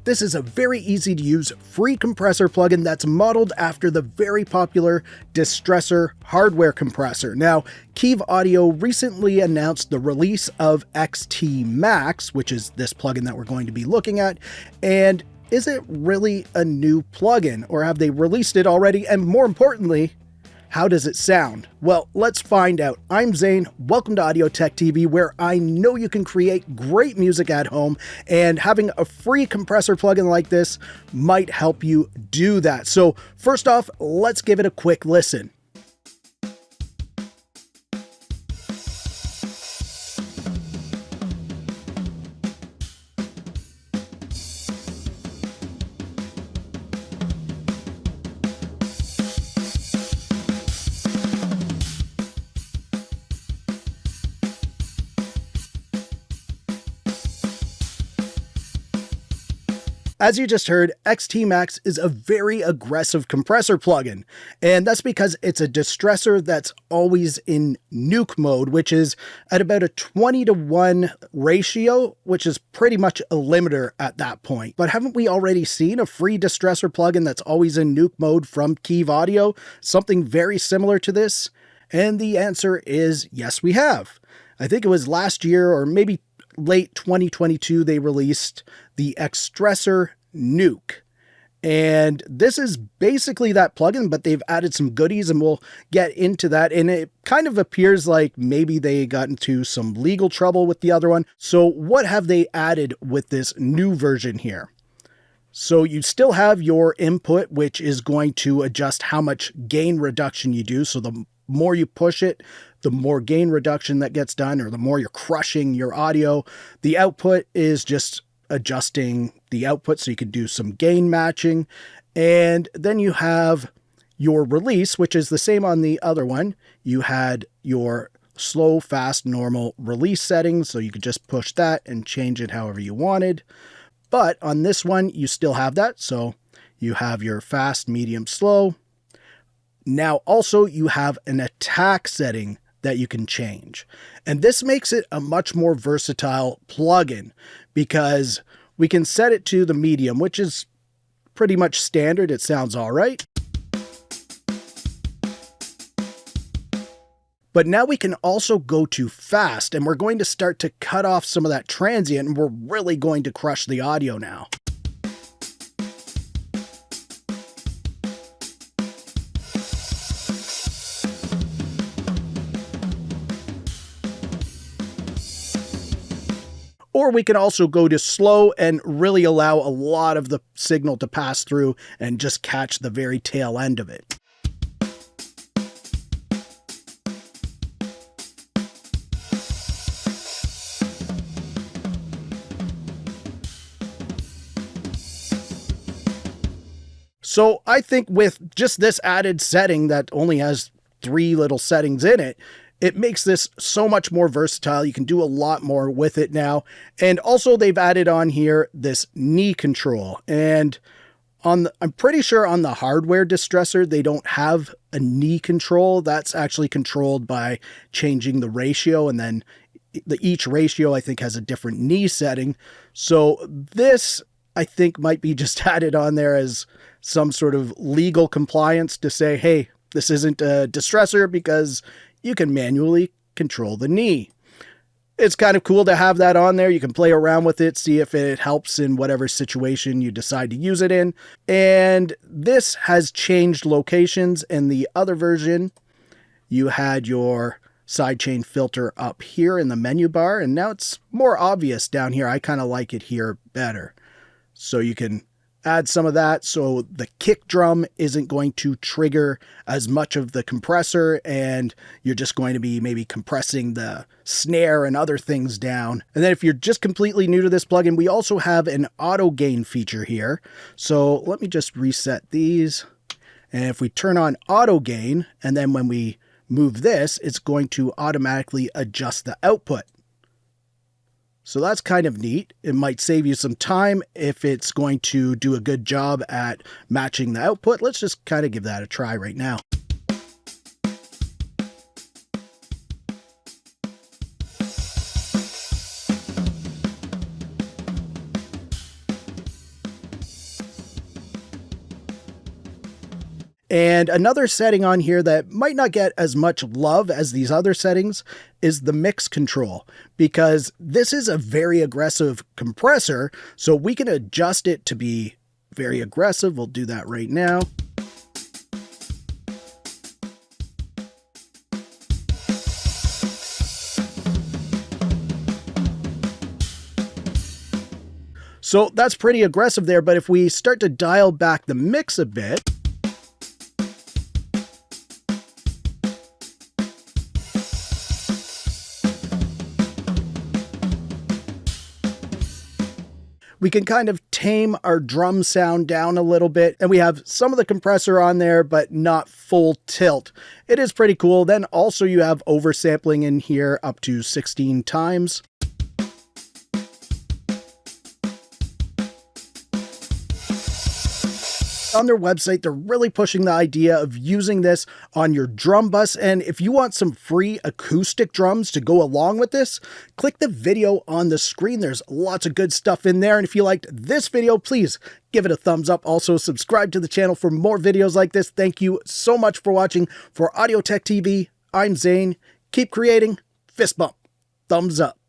This is a very easy to use free compressor plugin that's modeled after the very popular Distressor hardware compressor. Now, Kiive Audio recently announced the release of XTMax, which is this plugin that we're going to be looking at, and is it really a new plugin, or have they released it already? And more importantly, how does it sound? Well, let's find out. I'm Zane. Welcome to Audio Tech TV, where I know you can create great music at home, and having a free compressor plugin like this might help you do that. So first off, let's give it a quick listen. As you just heard, XTMax is a very aggressive compressor plugin, and that's because it's a distressor that's always in nuke mode, which is at about a 20:1 ratio, which is pretty much a limiter at that point. But haven't we already seen a free distressor plugin that's always in nuke mode from Kiive Audio? Something very similar to this? And the answer is yes, we have. I think it was last year, or maybe late 2022, they released the Distressor Nuke. And this is basically that plugin, but they've added some goodies, and we'll get into that. And it kind of appears like maybe they got into some legal trouble with the other one. So what have they added with this new version here? So you still have your input, which is going to adjust how much gain reduction you do. So the more you push it, the more gain reduction that gets done, or the more you're crushing your audio. The output is just adjusting the output so you can do some gain matching. And then you have your release, which is the same on the other one. You had your slow, fast, normal release settings, so you could just push that and change it however you wanted. But on this one, you still have that. So you have your fast, medium, slow. Now also you have an attack setting that you can change. And this makes it a much more versatile plugin because we can set it to the medium, which is pretty much standard. It sounds all right. But now we can also go to fast, and we're going to start to cut off some of that transient, and we're really going to crush the audio now. Or we can also go to slow and really allow a lot of the signal to pass through and just catch the very tail end of it. So I think with just this added setting that only has 3 little settings in it, it makes this so much more versatile. You can do a lot more with it now. And also they've added on here this knee control. And I'm pretty sure on the hardware distressor, they don't have a knee control. That's actually controlled by changing the ratio. And then each ratio, I think, has a different knee setting. So this, I think, might be just added on there as some sort of legal compliance to say, hey, this isn't a distressor because you can manually control the knee. It's kind of cool to have that on there. You can play around with it, see if it helps in whatever situation you decide to use it in. And this has changed locations. In the other version, you had your sidechain filter up here in the menu bar, and now it's more obvious down here. I kind of like it here better. So you can add some of that so the kick drum isn't going to trigger as much of the compressor, and you're just going to be maybe compressing the snare and other things down. And then if you're just completely new to this plugin, we also have an auto gain feature here. So let me just reset these. And if we turn on auto gain, and then when we move this, it's going to automatically adjust the output. So that's kind of neat. It might save you some time if it's going to do a good job at matching the output. Let's just kind of give that a try right now. And another setting on here that might not get as much love as these other settings is the mix control, because this is a very aggressive compressor, so we can adjust it to be very aggressive. We'll do that right now. So that's pretty aggressive there, but if we start to dial back the mix a bit, we can kind of tame our drum sound down a little bit, and we have some of the compressor on there, but not full tilt. It is pretty cool. Then also you have oversampling in here up to 16 times. On their website, they're really pushing the idea of using this on your drum bus. And if you want some free acoustic drums to go along with this, click the video on the screen. There's lots of good stuff in there. And if you liked this video, please give it a thumbs up. Also, subscribe to the channel for more videos like this. Thank you so much for watching. For Audio Tech TV, I'm Zane. Keep creating. Fist bump. Thumbs up.